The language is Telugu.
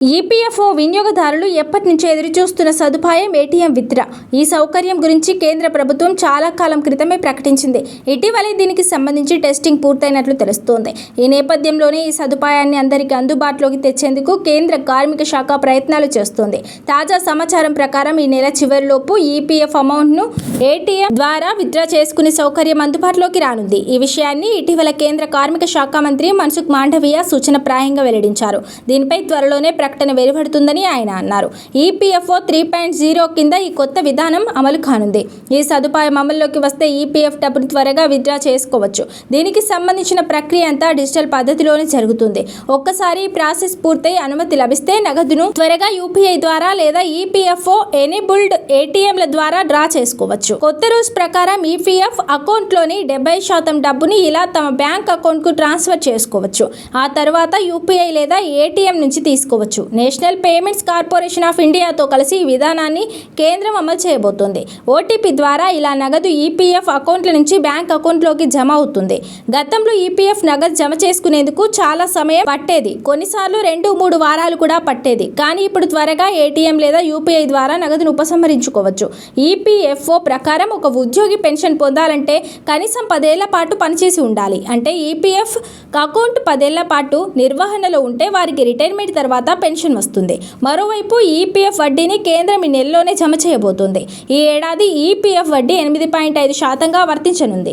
ఈపీఎఫ్ఓ వినియోగదారులు ఎప్పటి నుంచో ఎదురుచూస్తున్న సదుపాయం ఏటీఎం విత్డ్రా. ఈ సౌకర్యం గురించి కేంద్ర ప్రభుత్వం చాలా కాలం క్రితమే ప్రకటించింది. ఇటీవలే దీనికి సంబంధించి టెస్టింగ్ పూర్తయినట్లు తెలుస్తోంది. ఈ నేపథ్యంలోనే ఈ సదుపాయాన్ని అందరికీ అందుబాటులోకి తెచ్చేందుకు కేంద్ర కార్మిక శాఖ ప్రయత్నాలు చేస్తోంది. తాజా సమాచారం ప్రకారం ఈ నెల చివరిలోపు ఈపీఎఫ్ అమౌంట్ను ఏటీఎం ద్వారా విత్డ్రా చేసుకునే సౌకర్యం అందుబాటులోకి రానుంది. ఈ విషయాన్ని ఇటీవల కేంద్ర కార్మిక శాఖ మంత్రి మన్సుఖ్ మాండవీయ సూచనప్రాయంగా వెల్లడించారు. దీనిపై త్వరలోనే ప్రకటన వెలువడుతుందని ఆయన అన్నారు. ఈపీఎఫ్ఓ 3.0 కింద ఈ కొత్త విధానం అమలు కానుంది. ఈ సదుపాయం అమల్లోకి వస్తే ఈపీఎఫ్ డబ్బును త్వరగా విత్డ్రా చేసుకోవచ్చు. దీనికి సంబంధించిన ప్రక్రియ అంతా డిజిటల్ పద్ధతిలోనే జరుగుతుంది. ఒక్కసారి ఈ ప్రాసెస్ పూర్తయి అనుమతి లభిస్తే నగదును త్వరగా యూపీఐ ద్వారా లేదా ఈపీఎఫ్ఓ ఎనేబుల్డ్ ఏటీఎంల ద్వారా డ్రా చేసుకోవచ్చు. కొత్త రూల్స్ ప్రకారం ఈపీఎఫ్ అకౌంట్లోని 70% డబ్బుని ఇలా తమ బ్యాంక్ అకౌంట్కు ట్రాన్స్ఫర్ చేసుకోవచ్చు. ఆ తర్వాత యూపీఐ లేదా ఏటీఎం నుంచి తీసుకోవచ్చు. నేషనల్ పేమెంట్స్ కార్పొరేషన్ ఆఫ్ ఇండియాతో కలిసి ఈ విధానాన్ని కేంద్రం అమలు చేయబోతోంది. ఓటీపీ ద్వారా ఇలా నగదు ఈపీఎఫ్ అకౌంట్ల నుంచి బ్యాంక్ అకౌంట్లోకి జమ అవుతుంది. గతంలో ఈపీఎఫ్ నగదు జమ చేసుకునేందుకు చాలా సమయం పట్టేది. కొన్నిసార్లు 2-3 వారాలు కూడా పట్టేది. కానీ ఇప్పుడు త్వరగా ఏటీఎం లేదా యూపీఐ ద్వారా నగదును ఉపసంహరించుకోవచ్చు. ఈపీఎఫ్ఓ ప్రకారం ఒక ఉద్యోగి పెన్షన్ పొందాలంటే కనీసం 10 ఏళ్ల పాటు పనిచేసి ఉండాలి. అంటే ఈపీఎఫ్ అకౌంట్ 10 ఏళ్ల పాటు నిర్వహణలో ఉంటే వారికి రిటైర్మెంట్ తర్వాత పెన్షన్ వస్తుంది. మరోవైపు ఈపీఎఫ్ వడ్డీని కేంద్రం ఈ నెలలోనే జమ చేయబోతోంది. ఈ ఏడాది ఈపీఎఫ్ వడ్డీ 8.5% వర్తించనుంది.